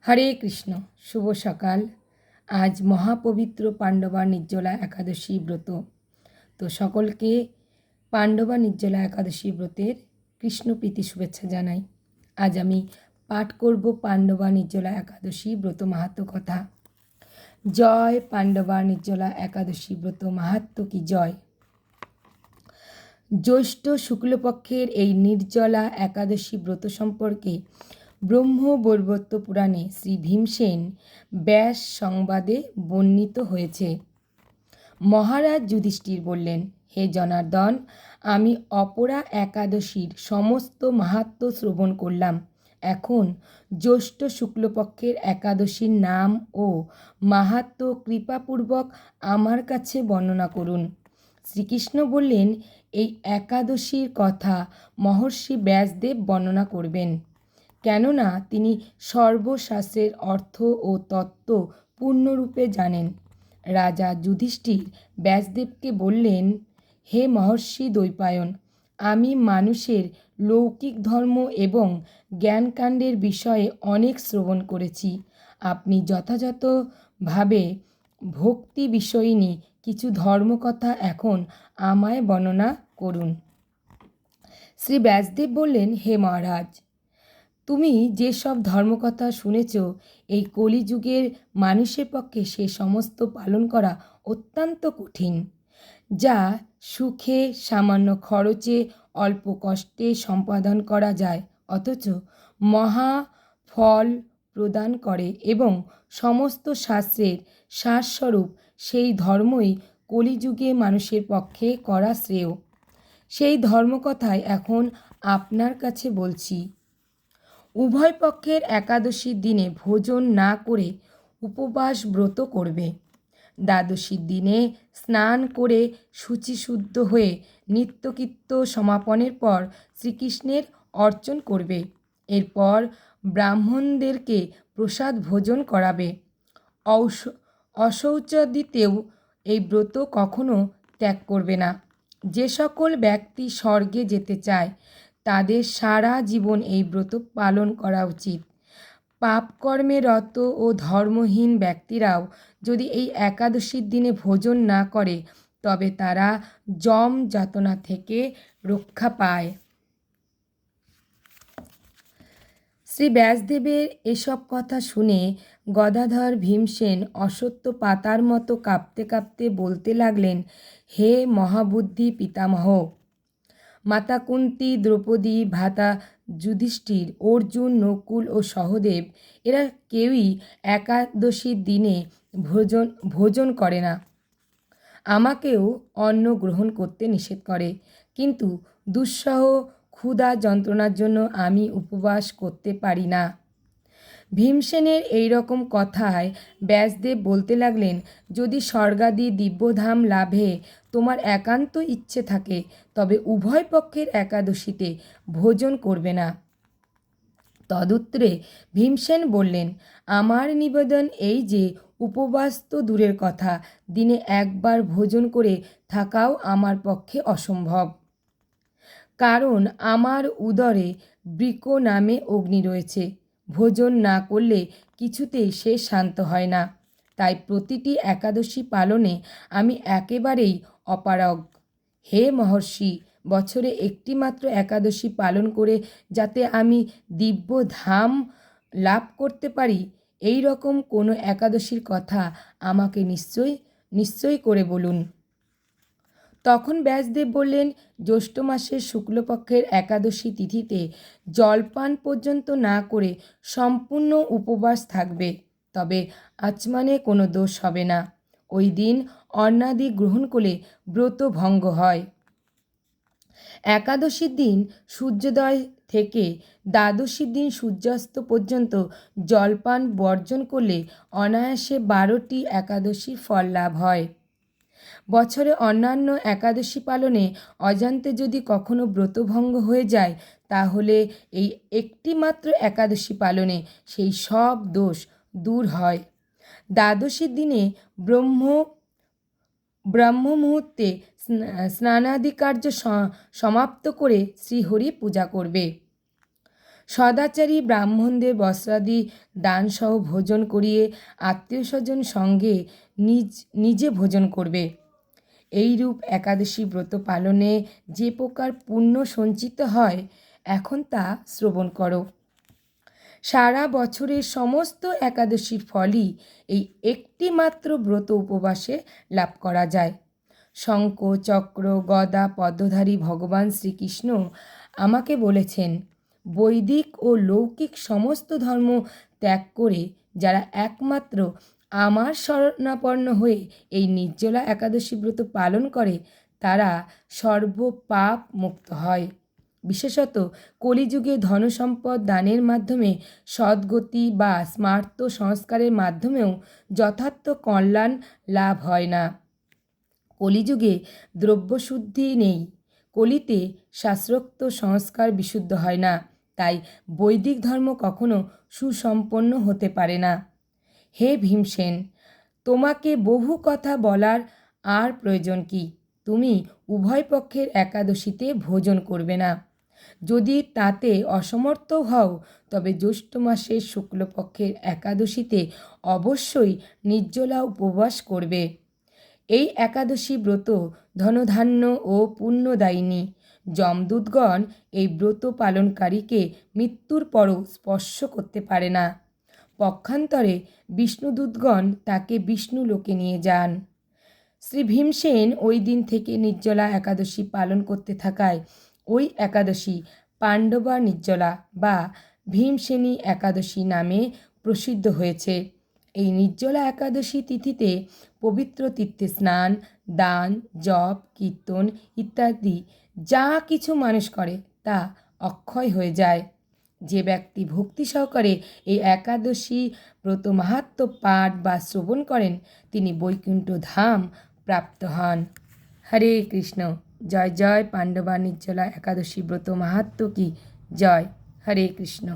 হরে কৃষ্ণ। শুভ সকাল। আজ মহাপবিত্র পাণ্ডবা নির্জলা একাদশী ব্রত। তো সকলকে পাণ্ডবা নির্জলা একাদশী ব্রতের কৃষ্ণপ্রীতি শুভেচ্ছা জানাই। আজ আমি পাঠ করব পাণ্ডবা নির্জলা একাদশী ব্রত মাহাত্ম্য কথা। জয় পাণ্ডবা নির্জলা একাদশী ব্রত মাহাত্ম্য কি জয়। জ্যৈষ্ঠ শুক্লপক্ষের এই নির্জলা একাদশী ব্রত সম্পর্কে ব্রহ্মবৈবর্ত পুরাণে শ্রী ভীমসেন ব্যাস সংবাদে বর্ণিত হয়েছে। মহারাজ যুধিষ্ঠির বললেন, হে জনার্দন, আমি অপরা একাদশীর সমস্ত মাহাত্ম্য শ্রবণ করলাম। এখন জ্যৈষ্ঠ শুক্লপক্ষের একাদশীর নাম ও মাহাত্ম্য কৃপাপূর্বক আমার কাছে বর্ণনা করুন। শ্রীকৃষ্ণ বললেন, এই একাদশীর কথা মহর্ষি ব্যাসদেব বর্ণনা করবেন, কেননা তিনি সর্বশাস্ত্রের অর্থ ও তত্ত্ব পূর্ণরূপে জানেন। রাজা যুধিষ্ঠির ব্যাসদেবকে বললেন, হে মহর্ষি দ্বৈপায়ন, আমি মানুষের লৌকিক ধর্ম এবং জ্ঞানকাণ্ডের বিষয়ে অনেক শ্রবণ করেছি। আপনি যথাযথভাবে ভক্তি বিষয়িনী কিছু ধর্মকথা এখন আমায় বর্ণনা করুন। শ্রী ব্যাসদেব বললেন, হে মহারাজ, তুমি যেসব ধর্মকথা শুনেছ, এই কলিযুগের মানুষের পক্ষে সে সমস্ত পালন করা অত্যন্ত কঠিন, যা সুখে সামান্য খরচে অল্প কষ্টে সম্পাদন করা যায়, অথচ মহা ফল প্রদান করে এবং সমস্ত শাস্ত্রের সারস্বরূপ সেই ধর্মই কলিযুগে মানুষের পক্ষে করা শ্রেয়। সেই ধর্মকথাই এখন আপনার কাছে বলছি। উভয় পক্ষের একাদশীর দিনে ভোজন না করে উপবাস ব্রত করবে। দ্বাদশীর দিনে স্নান করে শুচিশুদ্ধ হয়ে নিত্যকৃত্য সমাপনের পর শ্রীকৃষ্ণের অর্চন করবে। এরপর ব্রাহ্মণদেরকে প্রসাদ ভোজন করাবে। অশৌচাদিতেও এই ব্রত কখনো ত্যাগ করবে না। যে সকল ব্যক্তি স্বর্গে যেতে চায় তাদের সারা জীবন এই ব্রত পালন করা উচিত। পাপকর্মে রত ও ধর্মহীন ব্যক্তিরাও যদি এই একাদশীর দিনে ভোজন না করে তবে তারা যম যাতনা থেকে রক্ষা পায়। শ্রী ব্যাসদেবের এসব কথা শুনে গদাধর ভীমসেন অশ্বত্থ পাতার মতো কাঁপতে কাঁপতে বলতে লাগলেন, হে মহাবুদ্ধি পিতামহ, মাতা কুন্তী, দ্রৌপদী, ভ্রাতা যুধিষ্ঠির, অর্জুন, নকুল ও সহদেব এরা কেউই একাদশীর দিনে ভোজন করে না। আমাকেও অন্ন গ্রহণ করতে নিষেধ করে, কিন্তু দুঃসহ ক্ষুধা যন্ত্রণার জন্য আমি উপবাস করতে পারি না। ভীমসেনের এই রকম কথায় ব্যাসদেব বলতে লাগলেন, যদি স্বর্গাদি দিব্যধাম লাভে তোমার একান্ত ইচ্ছে থাকে তবে উভয় পক্ষের একাদশীতে ভোজন করবে না। তদুত্তরে ভীমসেন বললেন, আমার নিবেদন এই যে উপবাস তো দূরের কথা, দিনে একবার ভোজন করে থাকাও আমার পক্ষে অসম্ভব। কারণ আমার উদরে বৃক নামে অগ্নি রয়েছে। ভোজন না করলে কিছুতেই সে শান্ত হয় না। তাই প্রতিটি একাদশী পালনে আমি একেবারেই অপারগ। হে মহর্ষি, বছরে একটি মাত্র একাদশী পালন করে যাতে আমি দিব্য ধাম লাভ করতে পারি, এই রকম কোনো একাদশীর কথা আমাকে নিশ্চয় করে বলুন। তখন ব্যাসদেব বললেন, জ্যৈষ্ঠ মাসের শুক্লপক্ষের একাদশী তিথিতে জলপান পর্যন্ত না করে সম্পূর্ণ উপবাস থাকবে, তবে আচমনে কোনো দোষ হবে না। ওই দিন অন্নাদি গ্রহণ করলে ব্রত ভঙ্গ হয়। একাদশীর দিন সূর্যোদয় থেকে দ্বাদশীর দিন সূর্যাস্ত পর্যন্ত জলপান বর্জন করলে অনায়াসে 12টি একাদশীর ফল লাভ হয়। বছরে অন্যান্য একাদশী পালনে অজান্তে যদি কখনো ব্রতভঙ্গ হয়ে যায় তাহলে এই একটি মাত্র একাদশী পালনে সেই সব দোষ দূর হয়। দ্বাদশীর দিনে ব্রাহ্ম মুহূর্তে স্নানাদি কার্য সমাপ্ত করে শ্রীহরি পূজা করবে। সদাচারী ব্রাহ্মণদের বস্ত্রাদি দানসহ ভোজন করিয়ে আত্মীয় স্বজন সঙ্গে নিজে ভোজন করবে। এইরূপ একাদশী ব্রত পালনে যে প্রকার পুণ্য সঞ্চিত হয়, এখন তা শ্রবণ করো। সারা বছরের সমস্ত একাদশীর ফলই এই একটি মাত্র ব্রত উপবাসে লাভ করা যায়। শঙ্খ চক্র গদা পদ্মধারী ভগবান শ্রীকৃষ্ণ আমাকে বলেছেন, বৈদিক ও লৌকিক সমস্ত ধর্ম ত্যাগ করে যারা একমাত্র আমার শরণাপন্ন হয়ে এই নির্জলা একাদশী ব্রত পালন করে, তারা সর্বপাপ মুক্ত হয়। বিশেষত কলিযুগে ধনসম্পদ দানের মাধ্যমে সদ্গতি বা স্মার্ত সংস্কারের মাধ্যমেও যথার্থ কল্যাণ লাভ হয় না। কলিযুগে দ্রব্যশুদ্ধি নেই, কলিতে শাস্ত্রোক্ত সংস্কার বিশুদ্ধ হয় না, তাই বৈদিক ধর্ম কখনো সুসম্পন্ন হতে পারে না। হে ভীমসেন, তোমাকে বহু কথা বলার আর প্রয়োজন কি? তুমি উভয় পক্ষের একাদশীতে ভোজন করবে না। যদি তাতে অসমর্থ হও, তবে জ্যৈষ্ঠ মাসের শুক্লপক্ষের একাদশীতে অবশ্যই নির্জলা উপবাস করবে। এই একাদশী ব্রত ধনধান্য ও পুণ্যদায়িনী। যমদূতগণ এই ব্রত পালনকারীকে মৃত্যুর পরও স্পর্শ করতে পারে না। পক্ষান্তরে বিষ্ণুদূতগণ তাকে বিষ্ণু লোকে নিয়ে যান। শ্রী ভীমসেন ওই দিন থেকে নির্জলা একাদশী পালন করতে থাকায় ওই একাদশী পাণ্ডবা নির্জলা বা ভীমসেনী একাদশী নামে প্রসিদ্ধ হয়েছে। এই নির্জলা একাদশী তিথিতে পবিত্র তীর্থে স্নান, দান, জপ, কীর্তন ইত্যাদি যা কিছু মানুষ করে তা অক্ষয় হয়ে যায়। যে ব্যক্তি ভক্তি সহকারে এই একাদশী ব্রত মাহাত্ম্য পাঠ বা শ্রবণ করেন, তিনি বৈকুণ্ঠ ধাম প্রাপ্ত হন। হরে কৃষ্ণ। জয় জয় পাণ্ডবা নির্জলা একাদশী ব্রত মাহাত্ম্য কি জয়। হরে কৃষ্ণ।